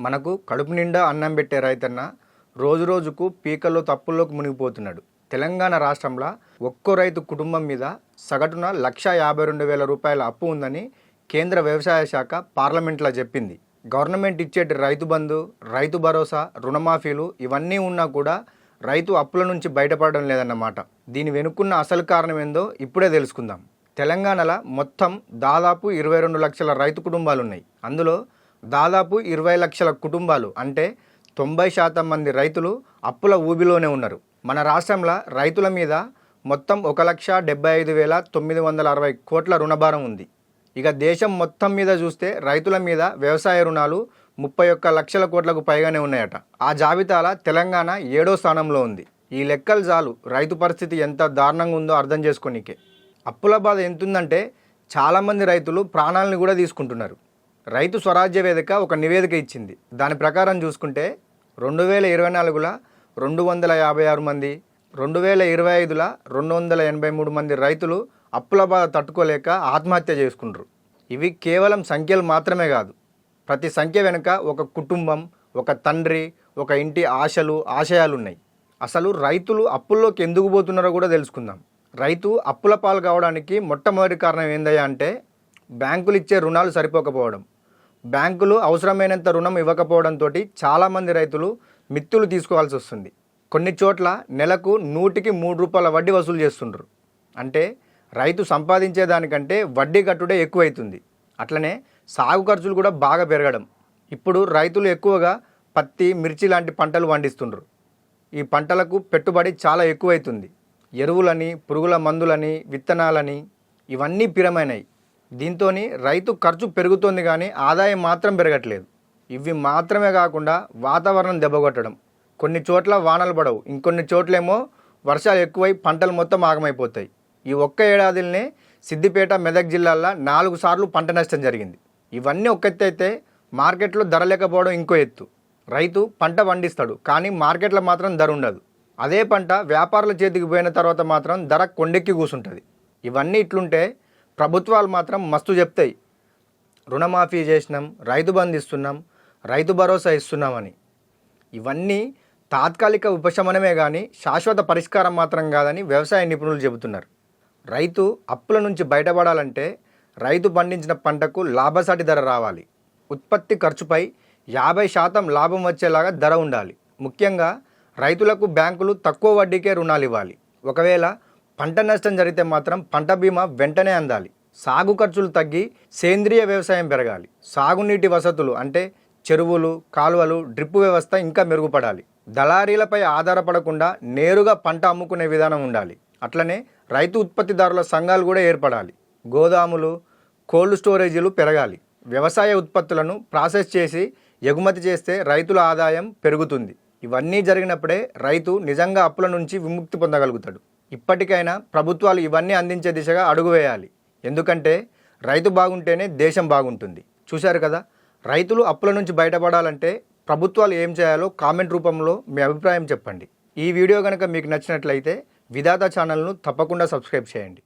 మనకు కడుపు నిండా అన్నం పెట్టే రైతన్న రోజు రోజుకు పీకల్లో తప్పుల్లోకి మునిగిపోతున్నాడు. తెలంగాణ రాష్ట్రంలో ఒక్కో రైతు కుటుంబం మీద సగటున 1,52,000 రూపాయల అప్పు ఉందని కేంద్ర వ్యవసాయ శాఖ పార్లమెంట్లో చెప్పింది. గవర్నమెంట్ ఇచ్చేటి రైతు బంధు, రైతు భరోసా, రుణమాఫీలు ఇవన్నీ ఉన్నా కూడా రైతు అప్పుల నుంచి బయటపడడం లేదన్నమాట. దీని వెనుక్కున్న అసలు కారణం ఏందో ఇప్పుడే తెలుసుకుందాం. తెలంగాణలో మొత్తం దాదాపు 22 లక్షల రైతు కుటుంబాలు ఉన్నాయి. అందులో దాదాపు 20 లక్షల కుటుంబాలు అంటే 90% మంది రైతులు అప్పుల ఊబిలోనే ఉన్నారు. మన రాష్ట్రంలో రైతుల మీద మొత్తం 1,75,960 కోట్ల రుణభారం ఉంది. ఇక దేశం మొత్తం మీద చూస్తే రైతుల మీద వ్యవసాయ రుణాలు 31 లక్షల కోట్లకు పైగానే ఉన్నాయట. ఆ జాబితాలో తెలంగాణ 7వ స్థానంలో ఉంది. ఈ లెక్కలు చాలు రైతు పరిస్థితి ఎంత దారుణంగా ఉందో అర్థం చేసుకోనికే. అప్పుల బాధ ఎంతుందంటే చాలామంది రైతులు ప్రాణాలను కూడా తీసుకుంటున్నారు. రైతు స్వరాజ్య వేదిక ఒక నివేదిక ఇచ్చింది. దాని ప్రకారం చూసుకుంటే 2024లో 256 మంది, 2025లో 283 మంది రైతులు అప్పుల బాధ తట్టుకోలేక ఆత్మహత్య చేసుకుంటారు. ఇవి కేవలం సంఖ్యలు మాత్రమే కాదు. ప్రతి సంఖ్య వెనుక ఒక కుటుంబం, ఒక తండ్రి, ఒక ఇంటి ఆశలు, ఆశయాలు ఉన్నాయి. అసలు రైతులు అప్పుల్లోకి ఎందుకు పోతున్నారో కూడా తెలుసుకుందాం. రైతు అప్పుల పాలు కావడానికి మొట్టమొదటి కారణం ఏందయ్యా అంటే బ్యాంకులు ఇచ్చే రుణాలు సరిపోకపోవడం. బ్యాంకులు అవసరమైనంత రుణం ఇవ్వకపోవడంతో చాలామంది రైతులు మిత్తులు తీసుకోవాల్సి వస్తుంది. కొన్ని చోట్ల నెలకు 100కి 3 రూపాయల వడ్డీ వసూలు చేస్తుండ్రు. అంటే రైతు సంపాదించే దానికంటే వడ్డీ కట్టుడే ఎక్కువైతుంది. అట్లనే సాగు ఖర్చులు కూడా బాగా పెరగడం. ఇప్పుడు రైతులు ఎక్కువగా పత్తి, మిర్చి లాంటి పంటలు పండిస్తుండ్రు. ఈ పంటలకు పెట్టుబడి చాలా ఎక్కువైతుంది. ఎరువులని, పురుగుల మందులని, విత్తనాలని ఇవన్నీ పిరమైనవి. దీంతో రైతు ఖర్చు పెరుగుతోంది కానీ ఆదాయం మాత్రం పెరగట్లేదు. ఇవి మాత్రమే కాకుండా వాతావరణం దెబ్బకొట్టడం. కొన్ని చోట్ల వానలు పడవు, ఇంకొన్ని చోట్లేమో వర్షాలు ఎక్కువై పంటలు మొత్తం ఆగమైపోతాయి. ఈ ఒక్క ఏడాదిలోనే సిద్దిపేట, మెదక్ జిల్లాల్లో 4 సార్లు పంట నష్టం జరిగింది. ఇవన్నీ ఒక ఎత్తు అయితే మార్కెట్లో ధర లేకపోవడం ఇంకో ఎత్తు. రైతు పంట పండిస్తాడు కానీ మార్కెట్లో మాత్రం ధర ఉండదు. అదే పంట వ్యాపారుల చేతికి పోయిన తర్వాత మాత్రం ధర కొండెక్కి కూసుంటుంది. ఇవన్నీ ఇట్లుంటే ప్రభుత్వాలు మాత్రం మస్తు చెప్తాయి, రుణమాఫీ చేసినాం, రైతు బంధు ఇస్తున్నాం, రైతు భరోసా ఇస్తున్నామని. ఇవన్నీ తాత్కాలిక ఉపశమనమే కానీ శాశ్వత పరిష్కారం మాత్రం కాదని వ్యవసాయ నిపుణులు చెబుతున్నారు. రైతు అప్పుల నుంచి బయటపడాలంటే రైతు పండించిన పంటకు లాభసాటి ధర రావాలి. ఉత్పత్తి ఖర్చుపై 50% లాభం వచ్చేలాగా ధర ఉండాలి. ముఖ్యంగా రైతులకు బ్యాంకులు తక్కువ వడ్డీకే రుణాలు ఇవ్వాలి. ఒకవేళ పంట నష్టం జరిగితే మాత్రం పంట బీమా వెంటనే అందాలి. సాగు ఖర్చులు తగ్గి సేంద్రియ వ్యవసాయం పెరగాలి. సాగునీటి వసతులు అంటే చెరువులు, కాలువలు, డ్రిప్ వ్యవస్థ ఇంకా మెరుగుపడాలి. దళారీలపై ఆధారపడకుండా నేరుగా పంట అమ్ముకునే విధానం ఉండాలి. అట్లనే రైతు ఉత్పత్తిదారుల సంఘాలు కూడా ఏర్పడాలి. గోదాములు, కోల్డ్ స్టోరేజీలు పెరగాలి. వ్యవసాయ ఉత్పత్తులను ప్రాసెస్ చేసి ఎగుమతి చేస్తే రైతుల ఆదాయం పెరుగుతుంది. ఇవన్నీ జరిగినప్పుడే రైతు నిజంగా అప్పుల నుంచి విముక్తి పొందగలుగుతాడు. ఇప్పటికైనా ప్రభుత్వాలు ఇవన్నీ అందించే దిశగా అడుగు వేయాలి. ఎందుకంటే రైతు బాగుంటేనే దేశం బాగుంటుంది. చూశారు కదా, రైతులు అప్పుల నుంచి బయటపడాలంటే ప్రభుత్వాలు ఏం చేయాలో కామెంట్ రూపంలో మీ అభిప్రాయం చెప్పండి. ఈ వీడియో కనుక మీకు నచ్చినట్లయితే విధాత ఛానల్ను తప్పకుండా సబ్స్క్రైబ్ చేయండి.